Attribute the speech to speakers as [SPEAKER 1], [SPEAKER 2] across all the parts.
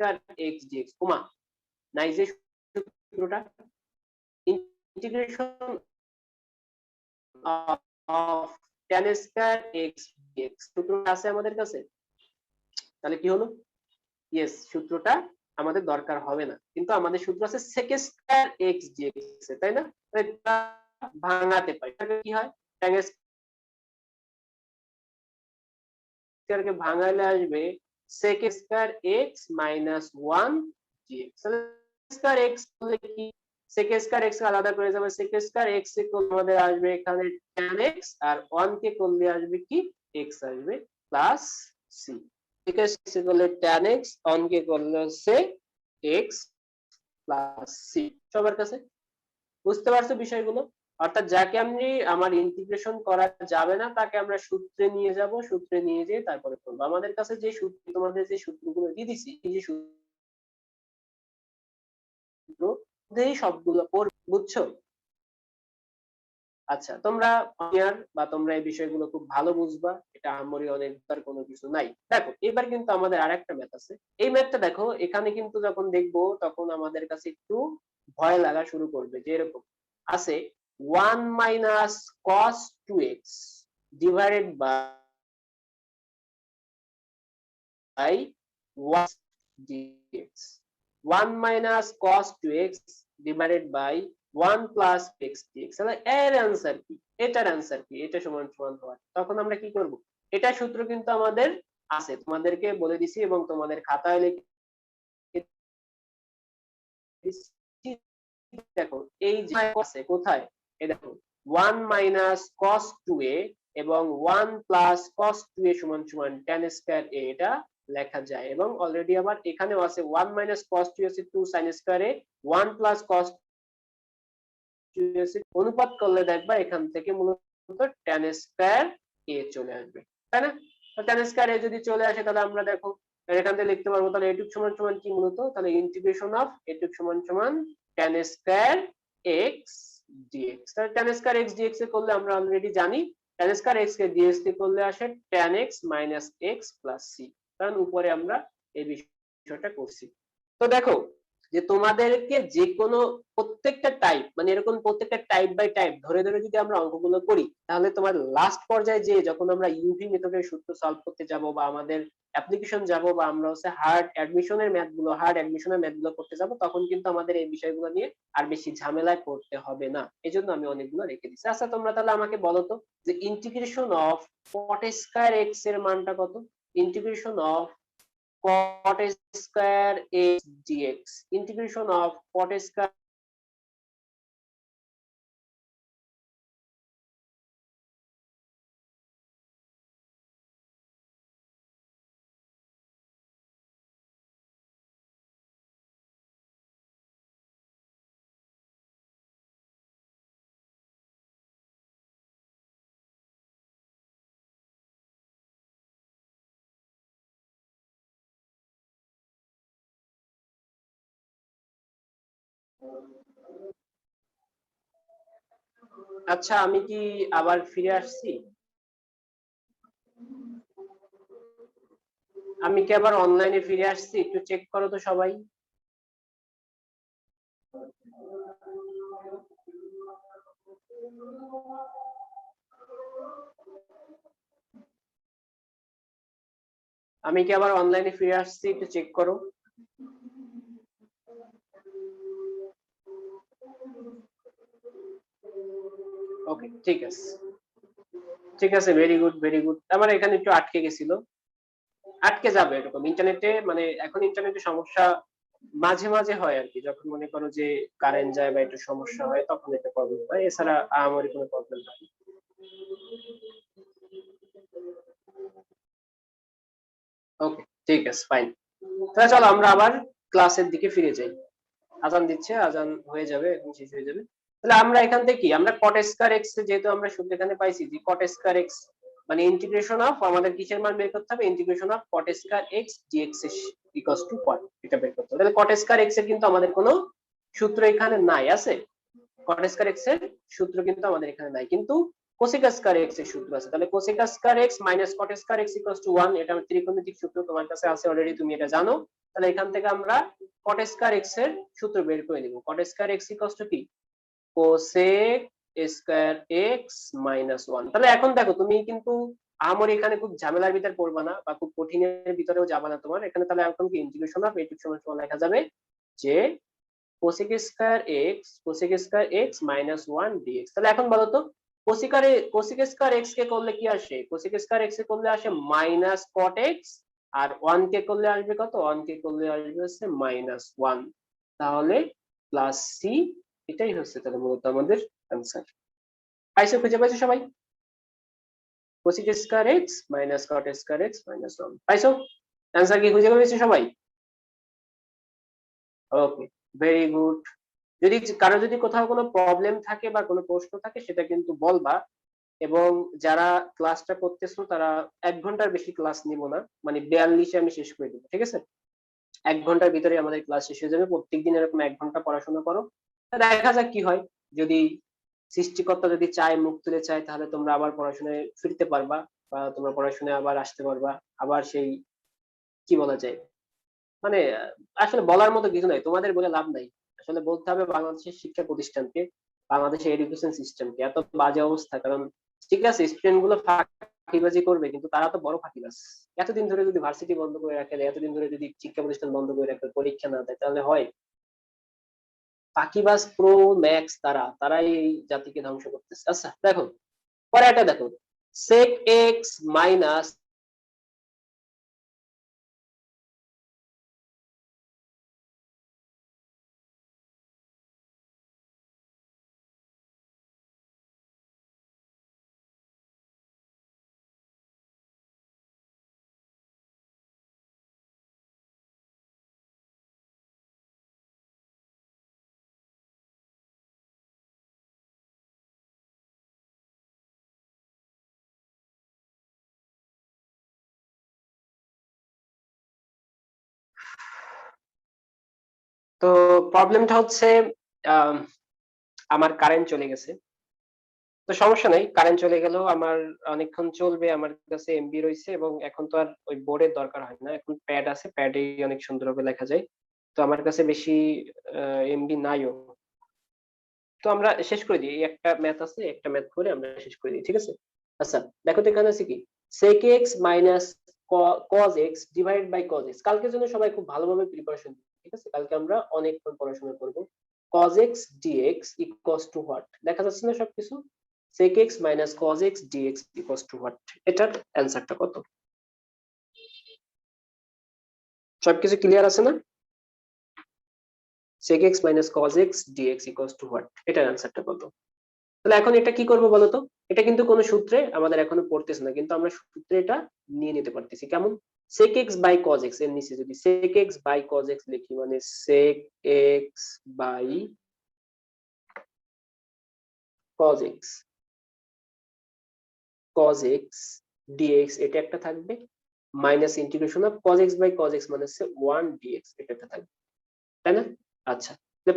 [SPEAKER 1] Square X dx কমা নাই যে সূত্রটা integration of tan square X dx সূত্রটা আছে আমাদের কাছে। তাহলে কি হলো, ইয়েস সূত্রটা আমাদের দরকার হবে না, কিন্তু আমাদের সূত্র আছে sec স্কয়ার এক্স ডিএক্স, তাই না? এটা ভাঙাতে পারি, কি হয় tan স্কয়ারকে ভাঙালে আসবে sec square X minus 1 dx. তাহলে স্কয়ার এক্স বলে কি sec স্কয়ার এক্স আলাদা করে যাবে, sec স্কয়ার এক্স কে করলে আমাদের আসবে এখানে tan x আর 1 কে করলে আসবে কি x আসবে প্লাস c। ঠিক আছে, সে করলে tan x 1 কে করলে হচ্ছে x প্লাস c। সবার কাছে বুঝতে পারছো বিষয়গুলো? অর্থাৎ যাকে আমি আমার ইন্টিগ্রেশন করা যাবে না তাকে আমরা সূত্রে নিয়ে যাব, সূত্রে নিয়ে যেয়ে তারপরে করব। আমাদের কাছে যে সূত্র, তোমাদের যে সূত্রগুলো দিয়ে দিছি, এই যে সূত্র এই সবগুলো পড়বে, বুঝছো? আচ্ছা, তোমরা বা তোমরা এই বিষয়গুলো খুব ভালো বুঝবা, এটা আমরি অনেক তার কোনো কিছু নাই। দেখো এবার কিন্তু আমাদের আরেকটা ম্যাথ আছে। এই ম্যাথটা দেখো, এখানে কিন্তু যখন দেখবো তখন আমাদের কাছে একটু ভয় লাগা শুরু করবে, যে এরকম আছে 1 minus cos 2x divided by 1 dx। 1 minus cos 2x divided by 1 plus x dx। তাহলে এর অ্যানসার কি, এটার অ্যানসার কি, এটা সমান সমান হয়। তখন আমরা কি করব, এটা সূত্র কিন্তু আমাদের আছে, তোমাদেরকে বলে দিছি এবং তোমাদের খাতায় লিখে দেখো এই যে আছে কোথায়, এই দেখো 1 মাইনাস cos 2a এবং 1 প্লাস cos 2a সমান সমান tan স্কয়ার a, এটা লেখা যায়। এবং অলরেডি আবার এখানেও আছে 1 মাইনাস cos 2a আছে 2 sin square a, 1 plus cos 2a অনুপাত করলে দেখবা এখান থেকে মূলত tan স্কয়ার a চলে আসবে, তাই না? তো tan স্কয়ার a যদি চলে আসে তাহলে আমরা দেখো এখান থেকে লিখতে পারবো, তাহলে এটুক সমান সমান কি মূলত, তাহলে ইন্টিগ্রেশন অফ এটুক সমান সমান tan স্কয়ার x dx। তাহলে tan স্কয়ার x dx এ করলে আমরা অলরেডি জানি tan স্কয়ার x কে dx কে করলে আসে tan x minus x plus c, কারণ উপরে আমরা এই বিষয়টা করছি। তো দেখো যে তোমাদেরকে যে কোনো প্রত্যেকটা টাইপ, মানে এরকম প্রত্যেকটা টাইপ বাই টাইপ ধরে ধরে যদি আমরা অঙ্কগুলো করি, তাহলে তোমার লাস্ট পর্যায়ে যে যখন আমরা ইউভি মেথডের সূত্র সলভ করতে যাব বা আমাদের অ্যাপ্লিকেশন যাব বা আমরা হচ্ছে হার্ড অ্যাডমিশনের ম্যাথগুলো করতে যাব, তখন কিন্তু আমাদের এই বিষয়গুলো নিয়ে আর বেশি ঝামেলায় পড়তে হবে না। এজন্য আমি অনেকগুলো রেখে দিচ্ছি। আচ্ছা তোমরা তাহলে আমাকে বলো তো যে integration of cot square x এর মানটা কত? Integration of cot square x dx, integration of cot square আচ্ছা আমি কি আবার ফিরে আসছি? আমি কি আবার অনলাইনে ফিরে আসছি? একটু চেক করো তো সবাই। আমি কি আবার অনলাইনে ফিরে আসছি? একটু চেক করো। ওকে ঠিক আছে, ঠিক আছে, ভেরি গুড ভেরি গুড। আমার এখানে একটু আটকে গেছিল, আটকে যাবে এরকম ইন্টারনেটে, মানে এখন ইন্টারনেটে সমস্যা মাঝে মাঝে হয় আর কি, যখন মনে করো যে কারেন্ট যায় বা একটু সমস্যা হয় তখন একটা প্রবলেম হয়, এছাড়া আমারই কোনো প্রবলেম নাই। ওকে ঠিক আছে ফাইন। তাহলে চলো আমরা আবার ক্লাসের দিকে ফিরে যাই। আজান দিচ্ছে, আজান হয়ে যাবে, এখন শেষ হয়ে যাবে। তাহলে আমরা এখান থেকে কি, আমরা cot স্কয়ার x যেহেতু আমরা সূত্র এখানে পাইছি যে cot স্কয়ার x মানে ইন্টিগ্রেশন অফ আমাদের কিসের মান বের করতে হবে, integration of cot square x dx equals to কত, এটা বের করতে হবে। তাহলে cot স্কয়ার x এর কিন্তু আমাদের কোনো সূত্র এখানে নাই, আছে cot স্কয়ার x এর সূত্র কিন্তু আমাদের এখানে নাই, কিন্তু cosec স্কয়ার x এর সূত্র আছে। তাহলে cosec square x minus cot square x equals two 1, এটা ত্রিকোণমিতিক সূত্র তোমার কাছে আছে অলরেডি, তুমি এটা জানো। তাহলে এখান থেকে আমরা cot স্কয়ার x এর সূত্র বের করে নিব। cot square x equals two কি cosec স্কয়ার x মাইনাস 1। তাহলে এখন দেখো তুমি কিন্তু আমার এখানে খুব ঝামেলার ভিতর পড়বা না বা খুব কঠিনের ভিতরেও যাবা না তোমার এখানে। তাহলে এখন কি ইন্টিগ্রেশন অফ এইটুক সমান সমান লেখা যাবে যে cosec square x minus 1 dx। তাহলে এখন বলো তো cosec স্কয়ার x কে করলে কি আসে? cosec স্কয়ার x কে করলে আসে মাইনাস cot x, আর 1 কে করলে আসবে কত? 1 কে করলে আসবে হচ্ছে মাইনাস 1। তাহলে প্লাস সি, এটাই হচ্ছে তাহলে মূলত আমাদের অ্যান্সার। পাইছো? খুঁজে পাইছো সবাই? cosec square x minus cot square x minus 1 পাইছো? অ্যান্সার কি খুঁজে পেয়েছো সবাই? ওকে, ভেরি গুড। যদি কারো যদি কোথাও কোনো প্রবলেম থাকে বা কোনো প্রশ্ন থাকে সেটা কিন্তু বলবা। এবং যারা ক্লাসটা করতেছো তারা 1 ঘন্টার বেশি ক্লাস নিব না, মানে 42-এ আমি শেষ করে দেবো, ঠিক আছে? 1 ঘন্টার ভিতরে আমাদের ক্লাস শেষ হয়ে যাবে। প্রত্যেকদিন এরকম 1 ঘন্টা পড়াশোনা করো, দেখা যাক কি হয়। যদি সৃষ্টিকর্তা যদি চায়, মুখ তুলে চায়, তাহলে তোমরা আবার পড়াশোনায় ফিরতে পারবা বা তোমরা পড়াশোনায় আবার আসতে পারবা। আবার সেই কি বলা যায়, মানে আসলে বলার মতো কিছু নাই, তোমাদের বলে লাভ নাই। আসলে বলতে হবে বাংলাদেশের শিক্ষা প্রতিষ্ঠানকে, বাংলাদেশের এডুকেশন সিস্টেমকে, এত বাজে অবস্থা। কারণ ঠিক আছে স্টুডেন্ট গুলো ফাঁকিবাজি করবে, কিন্তু তারা তো বড় ফাঁকিবাজ। এতদিন ধরে যদি ভার্সিটি বন্ধ করে রাখে, এতদিন ধরে যদি শিক্ষা প্রতিষ্ঠান বন্ধ করে রাখে, পরীক্ষা না দেয়, তাহলে হয়? ফাঁকিবাজ প্রো ম্যাক্স তারাই এই জাতিকে ধ্বংস করতেছে। আচ্ছা দেখো, পরে একটা দেখো, sec x মাইনাস তো প্রবলেমটা হচ্ছে আহ, আমার কারেন্ট চলে গেছে। তো সমস্যা নাই, কারেন্ট চলে গেলেও আমার অনেকক্ষণ চলবে, আমার কাছে এমবি রয়েছে এবং এখন তো আর ওই বোর্ডের দরকার হয় না, এখন প্যাড আছে, প্যাডে অনেক সুন্দরভাবে লেখা যায়। তো আমার কাছে বেশি এমবি নাইও। তো আমরা শেষ করে দিই, এই একটা ম্যাথ আছে, একটা ম্যাথ করে আমরা শেষ করে দিই, ঠিক আছে? আচ্ছা দেখো তো এখানে আছে কি sec x minus cos x divide by cos x। কালকের জন্য সবাই খুব ভালোভাবে প্রিপারেশন, ঠিক আছে? কালকে আমরা অনেকক্ষণ পড়াশোনা করব। cos x dx equals to what? দেখা যাচ্ছে না সবকিছু? sec x minus cos x dx equals to what? এটার অ্যান্সারটা কত? সবকিছু ক্লিয়ার আছে না? sec x minus cos x dx equals to what, এটার অ্যান্সারটা কত? তাহলে এখন এটা কি করবো বলতো? এটা কিন্তু কোনো সূত্রে আমাদের এখনো পড়তেছে না, কিন্তু আমরা সূত্রে এটা নিয়ে নিতে পারতেছি। কেমন? sec x by cos x এর নিচে যদি sec x by cos x লিখি, মানে sec x by cos x cos x dx এটা একটা থাকবে, minus integration of cos x by cos x মানে হচ্ছে 1 dx এটা একটা থাকবে, তাই না? আচ্ছা,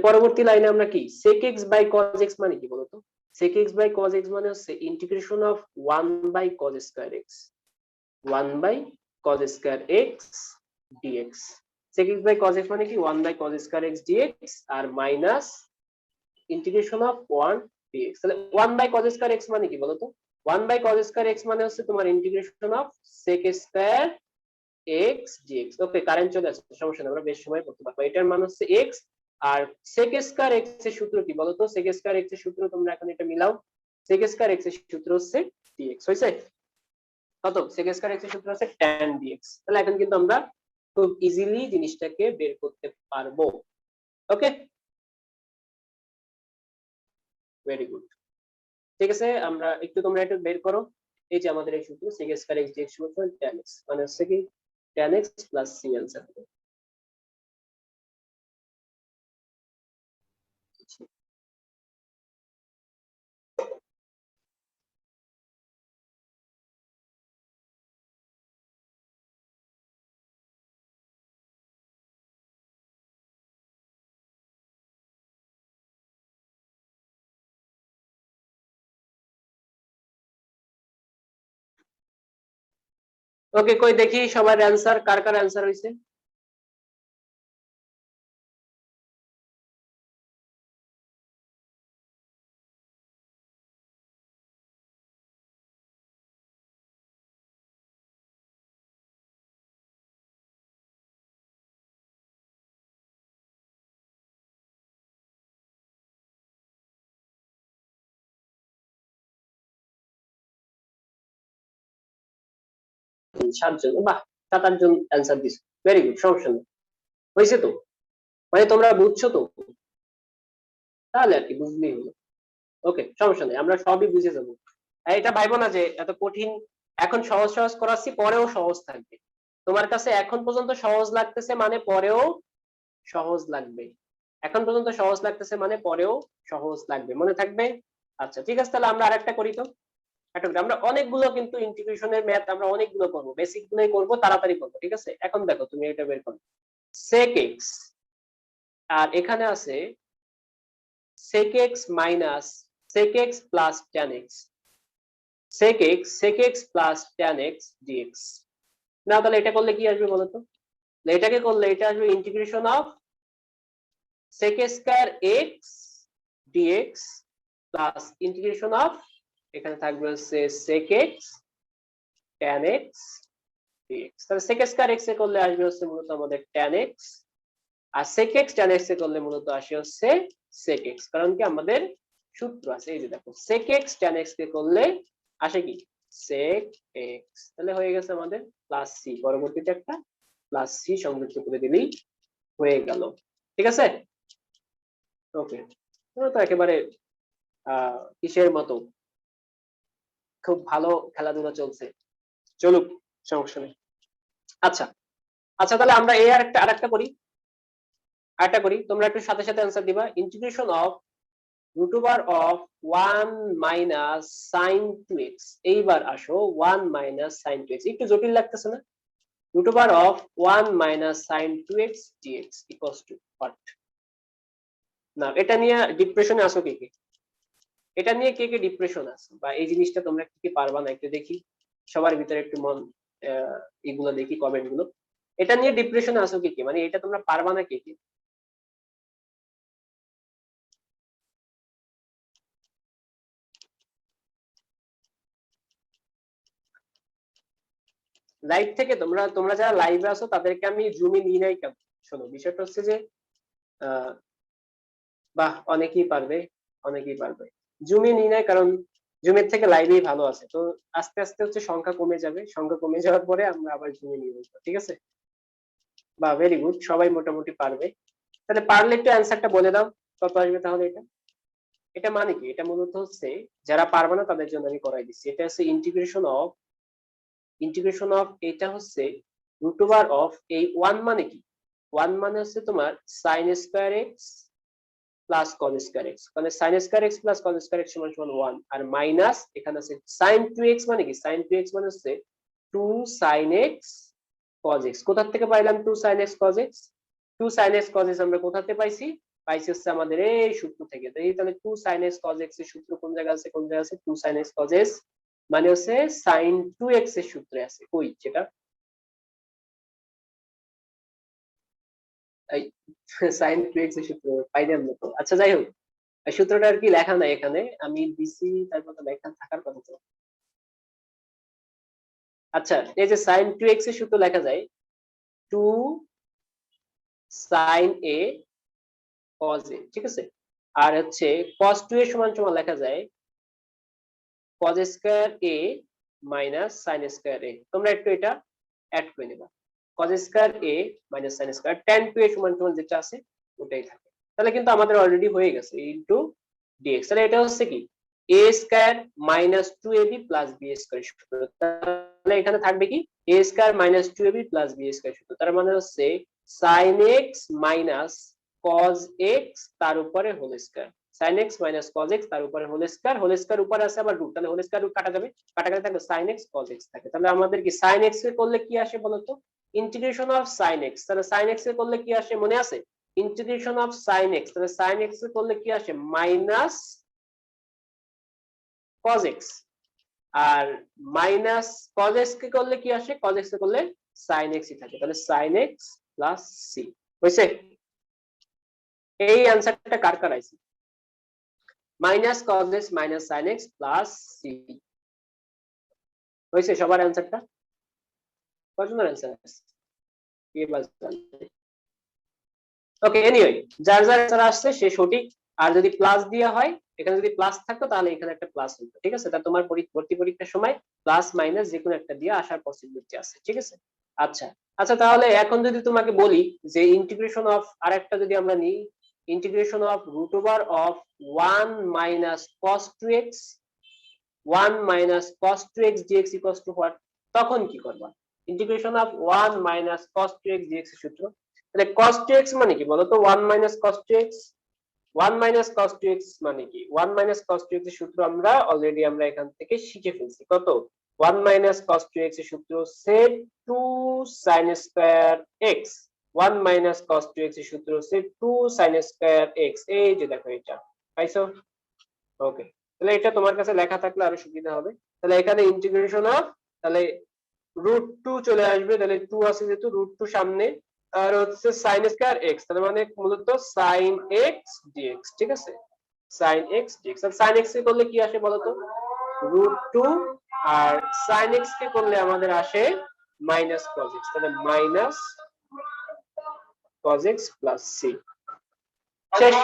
[SPEAKER 1] পরবর্তী লাইনে আমরা কি sec x by cos x মানে কি বলতো? sec x by cos x মানে হচ্ছে integration of 1 by cos square x, 1 by cos square x dx। sec x by cos x মানে কি 1 by cos square x dx, আর minus integration of 1 dx। তাহলে 1 by cos square x মানে কি বলতো? 1 by cos square x মানে হচ্ছে তোমার integration of sec square x dx। Okay, current চলে আসছে, সমস্যা নেই, আমরা বেশ সময় করতে পারবো। এটার মান হচ্ছে x। আর sec স্কয়ার x এর সূত্র কি বলতো? sec স্কয়ার x এর সূত্র তোমরা এখন এটা মিলাও, sec স্কয়ার x এর সূত্র হচ্ছে dx, হইছে? কত? sec স্কয়ার x এর সূত্র হচ্ছে tan dx। তাহলে এখন কিন্তু আমরা খুব ইজিলি জিনিসটাকে বের করতে পারবো। ওকে, ভেরি গুড। ঠিক আছে, আমরা একটু, তোমরা একটু বের করো। এই যে আমাদের এই সূত্র sec স্কয়ার x dx সমান tan x, মানে হচ্ছে কি tan x plus c answer হবে। ওকে, কই দেখি সবার অ্যান্সার, কার কার অ্যান্সার হয়েছে? 7 জন, বাহ 7-8 জন অ্যান্সার দিছো, ভেরি গুড, সমস্যা নেই, হয়েছে তো, মানে তোমরা বুঝছো তো, তাহলে আর কি, বুঝলেই হলো। ওকে, সমস্যা নেই, আমরা সবই বুঝে যাবো। আর এটা ভাইবো না যে এত কঠিন, এখন সহজ সহজ করাচ্ছি, পরেও সহজ থাকবে। তোমার কাছে এখন পর্যন্ত সহজ লাগতেছে মানে পরেও সহজ লাগবে, এখন পর্যন্ত সহজ লাগতেছে মানে পরেও সহজ লাগবে, মনে থাকবে? আচ্ছা ঠিক আছে, তাহলে আমরা আরেকটা করি তো। আমরা অনেকগুলো কিন্তু ইন্টিগ্রেশনের ম্যাথ আমরা অনেকগুলো করবো, বেসিক গুলোই করবো, তাড়াতাড়ি করবো, ঠিক আছে? এখন দেখো তুমি এটা বের করো, sec x, আর এখানে আছে sec x minus sec x plus tan x, sec x plus tan x dx। না তাহলে এটা করলে কি আসবে বলতো? এটাকে করলে এটা আসবে integration of sec square x dx plus integration of, এখানে থাকবে হচ্ছে sec x tan x dx। তাহলে sec স্কয়ার x এ করলে আসবে হচ্ছে মূলত আমাদের tan x, আর sec x tan x এ করলে মূলত আসে হচ্ছে sec x, কারণ কি আমাদের সূত্র আছে, এই যে দেখো sec x tan x কে করলে আসে কি sec x, তাহলে হয়ে গেছে আমাদের প্লাস c, পরবর্তীতে একটা প্লাস c সংযুক্ত করে দিলেই হয়ে গেল, ঠিক আছে? ওকে, তো একেবারে কিসের মতো, খুব ভালো খেলাধুলা চলছে, চলুক, সমস্যা নেই। আচ্ছা আচ্ছা, তাহলে আমরা এই আরেকটা করি, তোমরা একটু সাথে সাথে অ্যান্সার দিবা। Integration of root over of 1 minus sine 2x, এইবার আসো 1 মাইনাস সাইন 2x, একটু জটিল লাগতেছে না? Root over of 1 minus sine 2x dx equals to what? না এটা নিয়ে ডিপ্রেশনে আসো কে কে? এটা নিয়ে কে কে ডিপ্রেশন আছে, বা এই জিনিসটা তোমরা কি পারবা না একটু দেখি, সবার ভিতরে একটু মন এগুলো দেখি, কমেন্ট গুলো, এটা নিয়ে ডিপ্রেশনে আসো কে কে, মানে এটা তোমরা পারবা না কে কে? লাইভ থেকে তোমরা যারা লাইভে আছো তাদেরকে আমি জুমে নিয়ে নাই কেন? শোনো, বিষয়টা হচ্ছে যে বাহ অনেকেই পারবে, অনেকেই পারবে, জুমে নিয়ে নাই কারণ জুমের থেকে লাইভেই ভালো আছে, তো আস্তে আস্তে হচ্ছে সংখ্যা কমে যাবে, সংখ্যা কমে যাওয়ার পরে আমরা আবার জুমে নিয়ে বসবো, ঠিক আছে? বা ভেরি গুড, সবাই মোটামুটি পারবে, তাহলে পারলে একটু অ্যান্সারটা বলে দাও, কত আসবে তাহলে এটা? এটা মানে কি, এটা মূলত হচ্ছে যারা পারবে না তাদের জন্য আমি করাই দিচ্ছি, এটা হচ্ছে ইন্টিগ্রেশন অফ এটা হচ্ছে রুট ওভার অফ এই 1 মানে কি, 1 মানে হচ্ছে তোমার sine square x plus cos square x, মানে sine square x plus cos square x সমান সমান 1, আর মাইনাস এখানে আছে সাইন 2x, মানে কি সাইন 2x মানে হচ্ছে 2 সাইন এক্স কজ এক্স। কোথা থেকে পাইলাম 2 sine x cos x? 2 sine x cos x আমরা কোথা থেকে পাইছি? পাইছি হচ্ছে আমাদের এই সূত্র থেকে। তাহলে 2 সাইন এক্স কজ এক্স এর সূত্র কোন জায়গায় আছে, 2 সাইন এক্স কজ এক্স মানে হচ্ছে সাইন 2x এর সূত্রে আছে, কই সেটা? এই সাইন 2x এর সূত্র পাইলাম না তো, আচ্ছা যাই হোক, সূত্রটা আর কি লেখা নাই এখানে, আমি দিছি, তারপর তো লেখা থাকার কথা তো। আচ্ছা, এই যে সাইন 2x এর সূত্র লেখা যায় 2 সাইন a cos a, ঠিক আছে? আর হচ্ছে cos 2 a সমান সমান লেখা যায় cos square a minus sin square a, তোমরা একটু এটা অ্যাড করে নেবা, cos square a minus sin square tan 2 a সমান সমান যেটা আছে ওটাই থাকে, তাহলে কিন্তু আমাদের অলরেডি হয়ে গেছে ইনটু dx, তাহলে এটা হচ্ছে কি a square minus 2ab plus b square সূত্র, তাহলে এখানে থাকবে কি a square minus 2ab plus b square সূত্র, তার মানে হচ্ছে sin x minus cos x তার উপরে whole square, sin x minus cos x তার উপরে হোল স্কয়ার উপরে আছে আবার রুট, তাহলে হোল স্কয়ার রুট কাটা যাবে, কাটা গেলে থাকবে sin x cos x থাকে, তাহলে আমাদের কি sin x এর করলে কি আসে বলতো? ইন্টিগ্রেশন অফ sin x, তাহলে sin x এর করলে কি আসে মনে আছে? ইন্টিগ্রেশন অফ sin x, তাহলে sin x এর করলে কি আসে মাইনাস cos x, আর মাইনাস cos x কে করলে কি আসে, cos x কে করলে sin x ই থাকে, তাহলে sin x প্লাস c হইছে? এই অ্যানসারটা কার কার আইছে? Minus cos x minus sin x plus c হইছে সবার অ্যানসারটা? কতজনের অ্যানসার আছে? কে বাজে? ওকে, এনিওয়ে, যার যার অ্যানসার আসছে সে সঠিক, আর যদি প্লাস দেওয়া হয় এখানে যদি প্লাস থাকতো তাহলে এখানে একটা প্লাস হতো, ঠিক আছে? তা তোমার ভর্তি পরীক্ষার সময় প্লাস মাইনাস যে কোনো একটা দিয়ে আসার পসিবিলিটি আছে, ঠিক আছে? আচ্ছা আচ্ছা, তাহলে এখন যদি তোমাকে বলি যে ইন্টিগ্রেশন অফ আরেকটা যদি আমরা নিই, integration of root over of 1 minus cos 2x 1 minus cos 2x dx equals to what, তখন কি করবা? Integration of 1 minus cos 2x dx এর সূত্র, তাহলে cos 2x মানে কি বলো তো? 1 minus cos 2x, 1 minus cos 2x মানে কি? 1 মাইনাস cos 2x এর সূত্র আমরা অলরেডি আমরা এখান থেকে শিখে ফেলছি। কত? 1 মাইনাস cos 2x এর সূত্র sec 2 sin square x, 1 minus cos 2x এর সূত্র sec 2 sin স্কয়ার x। এই যে দেখো এটা পাইছো? ওকে, তাহলে এটা তোমার কাছে লেখা থাকলে আরো সুবিধা হবে। তাহলে এখানে ইন্টিগ্রেশন অফ, তাহলে √2 চলে আসবে, তাহলে 2 আছে যেহেতু √2 সামনে, আর হচ্ছে sin স্কয়ার x, তার মানে মূলত sin x dx, ঠিক আছে? sin x dx, আর sin x কে করলে কি আসে বলতো? √2, আর sin x কে করলে আমাদের আসে মাইনাস cos x, তাহলে minus cos x plus c। শেষ।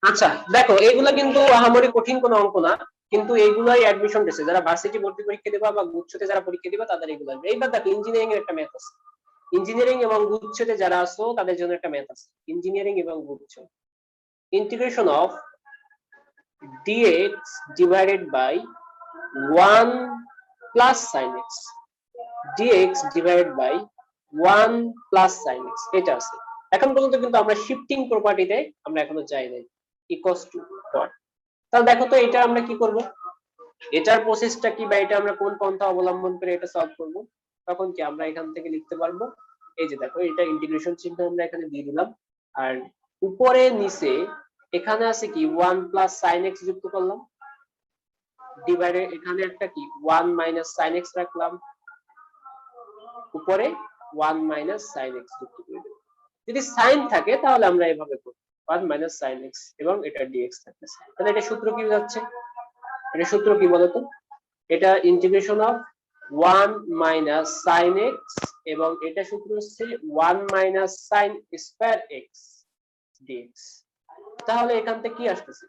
[SPEAKER 1] আচ্ছা দেখো, এগুলা কিন্তু আহামরি কঠিন কোনো অঙ্ক না, কিন্তু এইগুলাই অ্যাডমিশন টেস্টে যারা ভার্সিটি ভর্তি পরীক্ষা দিবা বা গুচ্ছতে যারা পরীক্ষা দিবা তাদের এগুলো আসবে। এইবার দেখো ইঞ্জিনিয়ারিং এর একটা ম্যাথ আছে, ইঞ্জিনিয়ারিং এবং গুচ্ছতে যারা আছো তাদের জন্য একটা ম্যাথ আছে, ইঞ্জিনিয়ারিং এবং গুচ্ছ। Integration of dx divided by 1 plus sin x, dx divided by 1 plus sin x, এটা আছে। এখন পর্যন্ত কিন্তু আমরা শিফটিং প্রপার্টিতে আমরা এখনো যাই নাই, ইকুয়ালস টু হোয়াট। তাহলে দেখো তো এটা আমরা কি করব, এটার প্রসেসটা কি, বা এটা আমরা কোন পন্থা অবলম্বন করে এটা সলভ করব? তখন কি আমরা এখান থেকে লিখতে পারবো, এই যে দেখো এটা ইন্টিগ্রেশন চিহ্ন আমরা এখানে দিয়ে দিলাম, আর উপরে নিচে এখানে আছে কি 1 প্লাস sin x যুক্ত করলাম, ডিভাইডে এখানে একটা কি 1 মাইনাস sin x রাখলাম, উপরে 1 মাইনাস sin x যুক্ত করে দেব। যদি sin থাকে তাহলে আমরা এভাবে করব 1 মাইনাস sin x এবং এটা dx থাকতেছে। তাহলে এটা সূত্র কি হচ্ছে? এটা সূত্র কি বলতো? এটা integration of 1 minus sin x এবং এটা সূত্র হচ্ছে 1 minus sin square x dx। তাহলে এখান থেকে কি আসতেছে?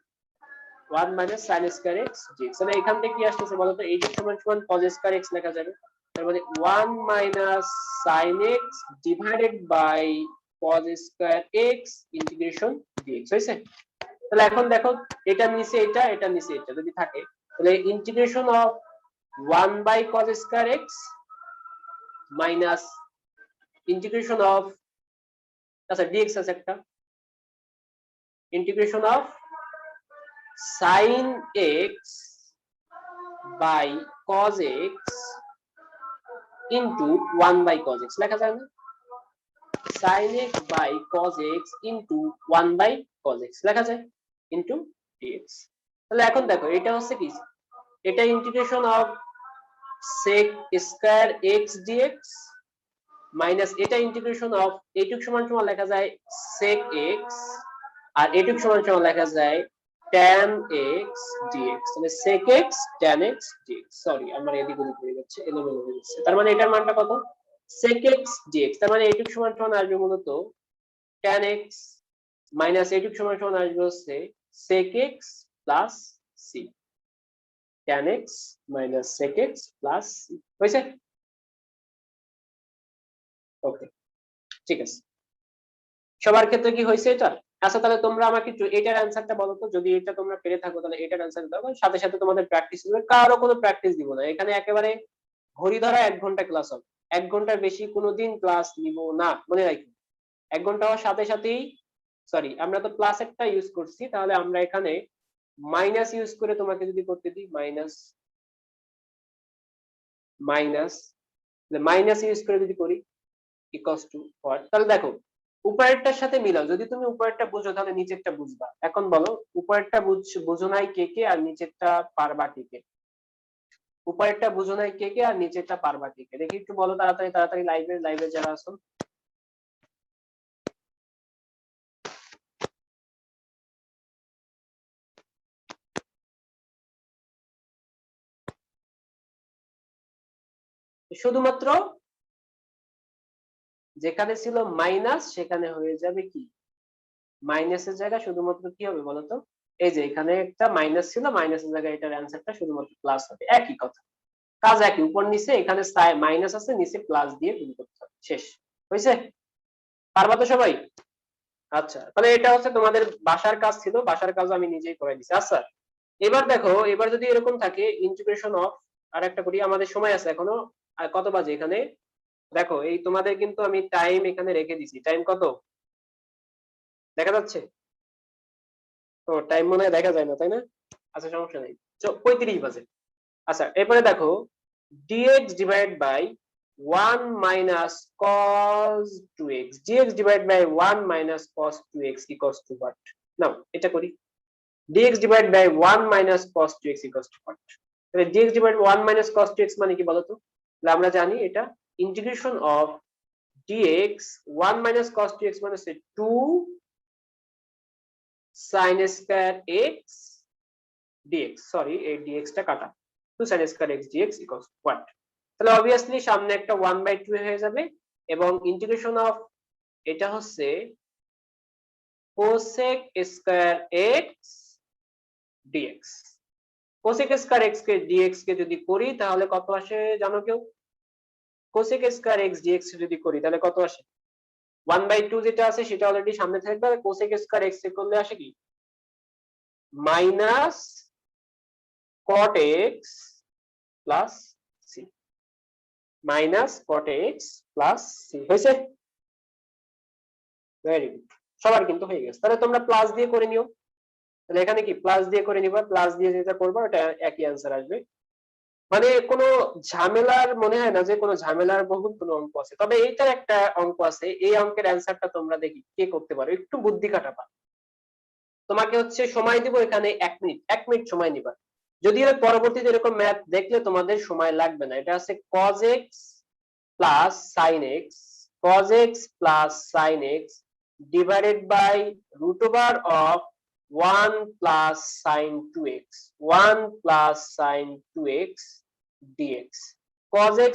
[SPEAKER 1] 1 minus sin square x dx। তাহলে এখান থেকে কি আসতেছে বলতো? এইটা সমান সমান cos স্কয়ার x লেখা যাবে, তার মানে 1 minus sin x divided by cos square x integration dx হইছে। তাহলে এখন দেখো এটা নিচে এটা, এটা নিচে এটা যদি থাকে, তাহলে integration of 1 by cos square x minus integration of, আচ্ছা dx আছে একটা, integration of sin x by cos x into 1 by cos x লেখা যায় না? sin x by cos x into 1 by cos x লেখা যায়, ইনটু dx। তাহলে এখন দেখো এটা হচ্ছে কি, এটা integration of sec square x dx minus এটা ইন্টিগ্রেশন অফ এইটুক সমান সমান লেখা যায় sec x, আর এইটুক সমান সমান লেখা যায় tan x dx। তাহলে sec x tan x dx, sorry আমার এদিক ওদিক হয়ে যাচ্ছে, এলোমেলো হয়ে যাচ্ছে। তার মানে এটার মানটা কত? sec x dx, তার মানে এইটুক সমান সমান আসবে মূলত tan x মাইনাস এইটুক সমান সমান আসবে হচ্ছে sec x plus c, tan x minus sec x plus c হয়েছে? ওকে, ঠিক আছে, সবার ক্ষেত্রে কি হয়েছে এটা? আচ্ছা তাহলে তোমরা আমাকে একটু এটার অ্যানসারটা বলো তো, যদি এটা তোমরা পেরে থাকো তাহলে এটার অ্যানসার দাও, সাথে সাথে তোমাদের প্র্যাকটিস হবে, কারো কোনো প্র্যাকটিস দিব না এখানে, একেবারে ঘড়ি ধরা 1 ঘন্টা ক্লাস হবে, 1 ঘন্টার বেশি কোনোদিন ক্লাস নিব না, মনে রাখো। 1 ঘন্টা হওয়ার সাথে সাথেই, সরি আমরা তো প্লাস একটা ইউজ করছি, তাহলে আমরা এখানে মাইনাস ইউজ করে তোমাকে যদি করতে দিই, মাইনাস মাইনাস মাইনাস ইউজ করে যদি করি ইকুয়ালস টু হোয়াট, তাহলে দেখো উপরেরটার সাথে মিলাও, যদি তুমি উপরেরটা বুঝো তাহলে নিচেরটা বুঝবা। এখন বলো উপরেরটা বুঝো নাই কে কে, আর নিচেরটা পারবা কে কে? উপরেরটা বুঝো নাই কে কে আর নিচেরটা পারবা কে কে? দেখি একটু বলো তাড়াতাড়ি তাড়াতাড়ি, লাইভে যারা আছো। শুধুমাত্র যেখানে ছিল মাইনাস সেখানে হয়ে যাবে কি মাইনাসের জায়গায় শুধুমাত্র কি হবে বলতো, এই যে এখানে একটা মাইনাস ছিল, মাইনাসের জায়গায় এটার অ্যান্সারটা শুধুমাত্র প্লাস হবে। একই কথা, কাজ একই, উপর নিচে, এখানে মাইনাস আছে, নিচে প্লাস দিয়ে গুণ করতে হবে, শেষ হয়েছে। পারবা তো সবাই? আচ্ছা, তাহলে এটা হচ্ছে তোমাদের বাসার কাজ ছিল, বাসার কাজ আমি নিজেই করে দিচ্ছি। আচ্ছা, এবার দেখো, এবার যদি এরকম থাকে ইন্টিগ্রেশন অফ, আর একটা করি, আমাদের সময় আছে এখনো, আর কত বাজে এখানে, দেখো এই তোমাদের কিন্তু আমি টাইম এখানে রেখে দিছি, টাইম কত দেখা যাচ্ছে? তো টাইম মনে হয় দেখা যায় না, তাই না? আচ্ছা, সমস্যা নেই, 35 বাজে। আচ্ছা, এরপরে দেখো dx divide by 1 minus cos 2x, dx divide by 1 minus cos 2x equals to what? নাও এটা করি, dx divide by 1 minus cos 2x equals to what? তাহলে dx divide 1 minus cos 2x মানে কি বলতো? তাহলে আমরা জানি এটা integration of dx 1 minus cos 2x মানে হচ্ছে 2 sin square x dx, sorry এই dx টা কাটা, 2 sin square x dx equals to what? তাহলে অবভিয়াসলি সামনে একটা 1/2 হয়ে যাবে, এবং ইন্টিগ্রেশন অফ এটা হচ্ছে cosec square x dx। cosec square x কে dx কে যদি করি তাহলে কত আসে জানো কেউ? cosec স্কয়ার x dx যদি করি তাহলে কত আসে? 1/2 যেটা আছে সেটা অলরেডি সামনে থাকবে, cosec স্কয়ার x কে করলে আসে কি minus cot x plus c, minus cot x plus c হয়েছে। ভেরি গুড, সবার কিন্তু হয়ে গেছে। তাহলে তোমরা প্লাস দিয়ে করে নিও, তাহলে এখানে কি প্লাস দিয়ে করে নিবা, প্লাস দিয়ে যেটা করবা ওটা একই অ্যান্সার আসবে। মানে কোনো ঝামেলার মনে হয় না যে কোনো ঝামেলার বহুল কোনো অঙ্ক আছে, তবে এইটার একটা অঙ্ক আছে, এই অঙ্কের অ্যান্সারটা তোমরা দেখি কে করতে পারো, একটু বুদ্ধি খাটাবা। তোমাকে হচ্ছে সময় দিব এখানে 1 মিনিট, 1 মিনিট সময় নিবা। যদিও পরবর্তীতে এরকম ম্যাথ দেখলে তোমাদের সময় লাগবে না। এটা আছে cos x plus sin x, cos x plus sin x divided by root over of 1 plus sin 2x, 1 plus sin 2x dx, cos x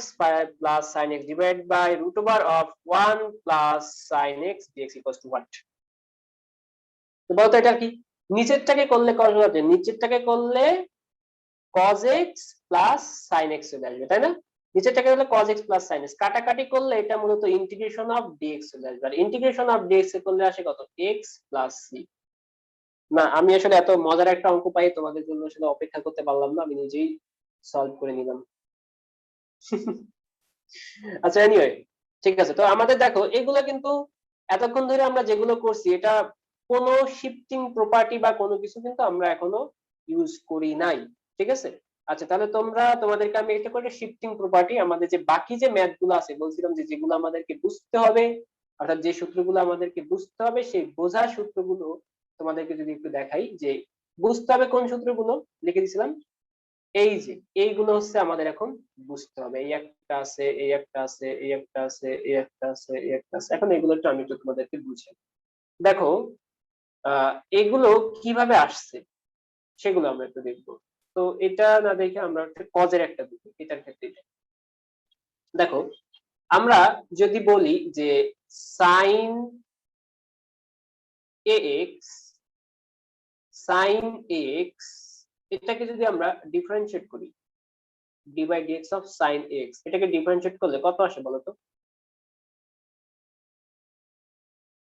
[SPEAKER 1] plus sin x divided by root over of 1 plus sin x dx equals to what? তো বলতো এটা কি? নিচেরটাকে করলে কত হবে? নিচেরটাকে করলে cos x plus sin x চলে আসবে, তাই না? নিচেরটাকে করলে cos x plus sin x, কাটাকাটি করলে এটা মূলত ইন্টিগ্রেশন অফ dx চলে আসবে, আর ইন্টিগ্রেশন অফ dx এ করলে আসে কত? x plus c। না, আমি আসলে এত মজার একটা অঙ্ক পাই তোমাদের জন্য আসলে অপেক্ষা করতে পারলাম না, আমি নিজেই সলভ করে নিলাম। আচ্ছা, এনিওয়ে, ঠিক আছে। তো আমাদের দেখো এগুলো কিন্তু এতক্ষণ ধরে আমরা যেগুলো করছি এটা কোনো শিফটিং প্রপার্টি বা কোনো কিছু কিন্তু আমরা এখনো ইউজ করি নাই, ঠিক আছে? আচ্ছা, তাহলে তোমাদেরকে আমি এটা করে শিফটিং প্রপার্টি, আমাদের যে বাকি যে ম্যাথ গুলো আছে বলছিলাম যে যেগুলো আমাদেরকে বুঝতে হবে, অর্থাৎ যে সূত্রগুলো আমাদেরকে বুঝতে হবে সেই বোঝার সূত্রগুলো তোমাদেরকে যদি একটু দেখাই, যে বুঝতে হবে কোন সূত্রগুলো লিখে দিয়েছিলাম, এই যে এইগুলো হচ্ছে আমাদের এখন বুঝতে হবে। এই একটা আছে, এই একটা আছে, এই একটা আছে, এই একটা আছে, এই একটা আছে। এখন এগুলো একটু আমি একটু তোমাদেরকে বুঝাই। দেখো, এগুলো কিভাবে আসছে সেগুলো আমরা একটু দেখবো। তো এটা না দেখে আমরা কজের একটা দেখি, এটার ক্ষেত্রে দেখো, আমরা যদি বলি যে সাইন এক্স, সাইন এক্স এটাকে যদি আমরা ডিফারেন্সিয়েট করি, d by dx of sine x, এটাকে ডিফারেন্সিয়েট করলে কত আসে বলতো?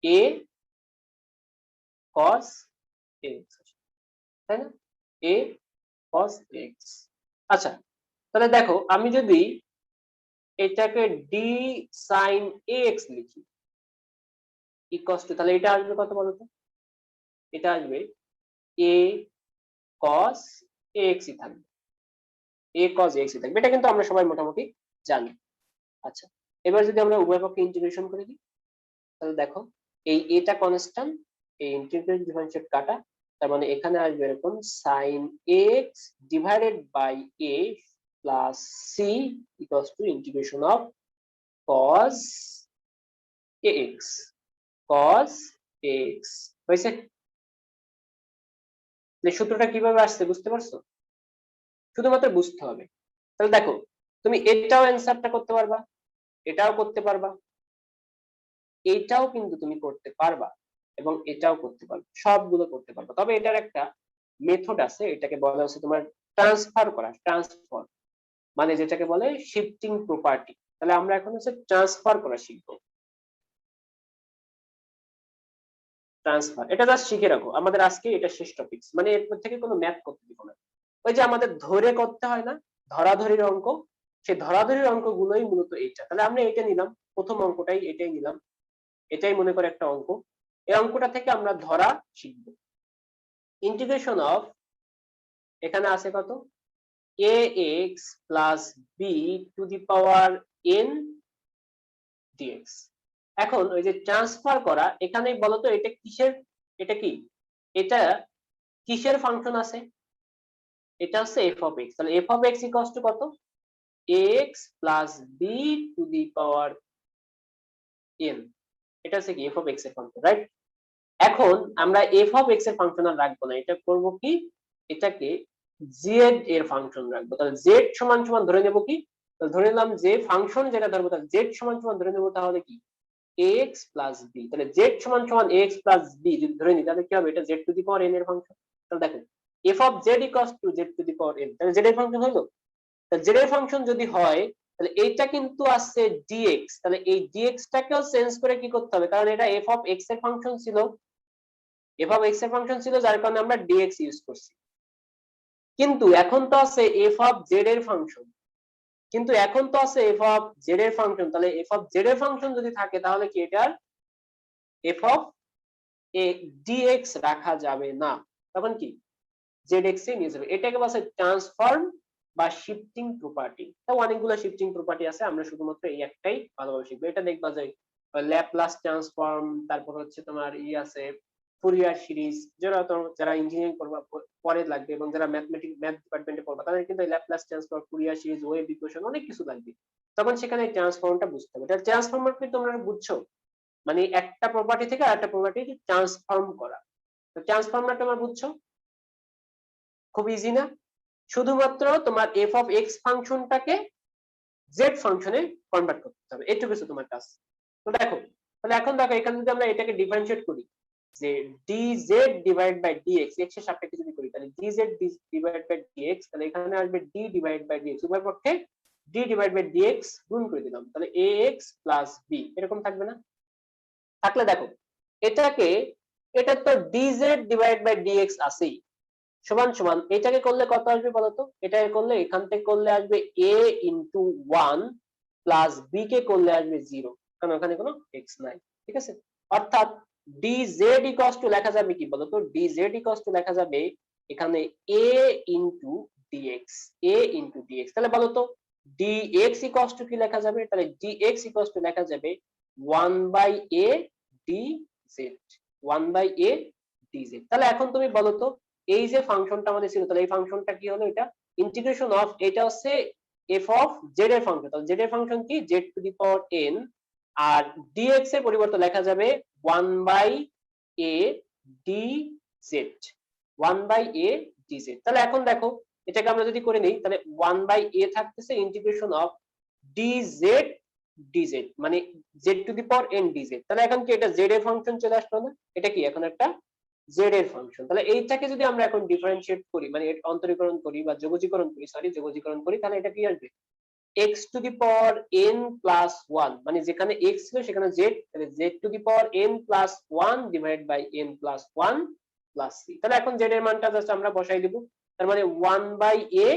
[SPEAKER 1] এ cos x, তাই না? a cos x। আচ্ছা, তাহলে দেখো আমি যদি এটাকে d sin ax লিখি ইকুয়ালস টু, তাহলে এটা আসবে কত বলতো? এটা আসবে a cos ax ই থাকবে, a cos ax ই থাকবে, এটা কিন্তু আমরা সবাই মোটামুটি জানি। আচ্ছা, এবার যদি আমরা উভয় পক্ষে ইন্টিগ্রেশন করে দিই তাহলে দেখো এই এটা কনস্ট্যান্ট, এই ইন্টিগ্রেট ডিফারেন্সিয়েট কাটা, তার মানে এখানে আসবে এরকম sin x divided by a plus c equals to integration of cos ax, cos ax হয়েছে। এই সূত্রটা কিভাবে আসছে বুঝতে পারছো? শুধুমাত্র বুঝতে হবে। তাহলে দেখো তুমি এটাও অ্যান্সারটা করতে পারবা, এটাও করতে পারবা, এইটাও কিন্তু তুমি করতে পারবা এবং এটাও করতে পারবা, সবগুলো করতে পারবা। তবে এটার একটা মেথড আছে, এটাকে বলা হচ্ছে তোমার ট্রান্সফার করা, ট্রান্সফার মানে যেটাকে বলে শিফটিং প্রপার্টি। তাহলে আমরা এখন হচ্ছে ট্রান্সফার করা শিখবো। ট্রান্সফার এটা জাস্ট শিখে রাখো, আমাদের আজকে এটা শেষ টপিক, মানে এরপর থেকে কোনো ম্যাথ করতে দিব না। ওই যে আমাদের ধরে করতে হয় না ধরাধরির অঙ্ক, সেই ধরাধরির অঙ্কগুলোই মূলত এইটা। তাহলে আমরা এটা নিলাম, প্রথম অঙ্কটাই এটাই নিলাম, এটাই মনে করে একটা অঙ্ক। এই অঙ্কটা থেকে আমরা ধরা শিখব। ইন্টিগ্রেশন অফ, এখানে আছে কত, ax plus b to the power n dx। এখন ওই যে ট্রান্সফার করা, এখানেই বলতো এটা কিসের, এটা কি, এটা কিসের ফাংশন আছে, এটা হচ্ছে f of x। তাহলে f of x equals to কত, ax plus b to the power n, এটা হচ্ছে কি f of x এর ফাংশন, রাইট? এখন আমরা f of x এর ফাংশন আর রাখবো না, এটা করব কি, এটাকে z এর ফাংশন রাখবো। তাহলে z সমান সমান ধরে নেব কি, তাহলে ধরে নিলাম যে ফাংশন যেটা ধরবো তাহলে z সমান সমান ধরে নেব, তাহলে কি ax প্লাস b। তাহলে z সমান সমান ax প্লাস b যদি ধরে নিই তাহলে কি হবে, এটা z to the power n এর ফাংশন। তাহলে দেখো f of z equals to z to the power n, তাহলে z এর ফাংশন হলো। তাহলে z এর ফাংশন যদি হয় তাহলে এইটা কিন্তু আসছে dx, তাহলে এই dx টাকেও চেঞ্জ করে কি করতে হবে, কারণ এটা f of x এর ফাংশন ছিল, f of x এর ফাংশন ছিল যার কারণে আমরা dx ইউজ করছি। কিন্তু এখন তো আছে f of z এর ফাংশন, কিন্তু এখন তো আছে f of z এর ফাংশন, তাহলে f of z এর ফাংশন যদি থাকে তাহলে কি এটার f of a dx রাখা যাবে না, তখন কি zx এ নিয়ে যাবে। এটাকে বলা হয় ট্রান্সফর্ম বা শিফটিং প্রপার্টি। তো অনেকগুলো শিফটিং প্রপার্টি আছে, আমরা শুধুমাত্র এই একটাই ভালোভাবে শিখবো। এটা দেখবা যে ল্যাপ্লাস ট্রান্সফর্ম, তারপর হচ্ছে তোমার আছে ফুরিয়ার সিরিজ, যারা ইঞ্জিনিয়ারিং করবা পরে লাগবে এবং যারা ম্যাথ ডিপার্টমেন্টে পড়বা তাদের কিন্তু Laplace transform, Fourier series, wave equation অনেক কিছু লাগবে, তখন সেখানে ট্রান্সফর্মটা বুঝতে হবে। তাহলে ট্রান্সফর্মার কি তোমরা বুঝছো, মানে একটা প্রপার্টি থেকে আরেকটা প্রপার্টি ট্রান্সফর্ম করা। তো ট্রান্সফর্মার তোমরা বুঝছো, খুব ইজি না, শুধুমাত্র তোমার f of x ফাংশনটাকে z ফাংশনে কনভার্ট করতে হবে, এটুকু কিছু তোমার কাজ। তো দেখো, তাহলে এখন দেখো এখানে যদি আমরা এটাকে ডিফারেন্সিয়েট করি যে dz divide by dx, x এর সাপেক্ষে যদি করি তাহলে dz ডিভাইড বাই dx, তাহলে এখানে আসবে d ডিভাইড বাই dx, উভয় পক্ষে d ডিভাইড বাই dx গুণ করে দিলাম, তাহলে ax প্লাস b এরকম থাকবে না? থাকলে দেখো এটাকে, এটা তো dz ডিভাইড বাই dx আছেই, সমান সমান এটাকে করলে কত আসবে বলতো, এটাকে করলে এখান থেকে করলে আসবে a ইনটু 1 প্লাস b কে করলে আসবে 0, কারণ ওখানে কোনো x নাই, ঠিক আছে? অর্থাৎ dz ইকুয়ালস টু লেখা যাবে কি বলতো, dz ইকুয়ালস টু লেখা যাবে এখানে a into dx, a into dx। তাহলে বলতো dx ইকুয়ালস টু কি লেখা যাবে, তাহলে dx ইকুয়ালস টু লেখা যাবে 1 by a dz, 1 by a dz। তাহলে এখন তুমি বলতো এই যে ফাংশনটা আমাদের ছিল, তাহলে এই ফাংশনটা কি হলো, এটা ইন্টিগ্রেশন অফ, এটা হচ্ছে f of z এর ফাংশন, তাহলে z এর ফাংশন কি z to the power n, আর dx এর পরিবর্তে লেখা যাবে 1 by a dz, 1 by a dz। তাহলে এখন দেখো এটাকে আমরা যদি করে নেই তাহলে 1 বাই a থাকতেছে ইন্টিগ্রেশন অফ dz dz, মানে z to the power n dz। তাহলে এখন কি এটা z এর ফাংশন চলে আসলো না, এটা কি এখন একটা z এর ফাংশন। তাহলে এইটাকে যদি আমরা এখন ডিফারেন্সিয়েট করি, মানে অন্তরীকরণ করি বা যোগজীকরণ করি, যোগজীকরণ করি, তাহলে এটা কি আসবে x to the power n plus 1, মানে যেখানে x ছিল সেখানে z, তাহলে z to the power n plus 1 divide by n plus 1 plus c। তাহলে এখন z এর মানটা জাস্ট আমরা বসাই দিব, তার মানে 1 বাই a,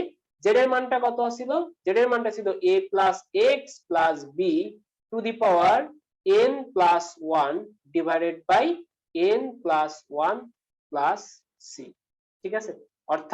[SPEAKER 1] z এর মানটা কত ছিল, z এর মানটা ছিল a plus x plus b to the power n plus 1 divided by n plus 1 plus c, ঠিক আছে? অর্থাৎ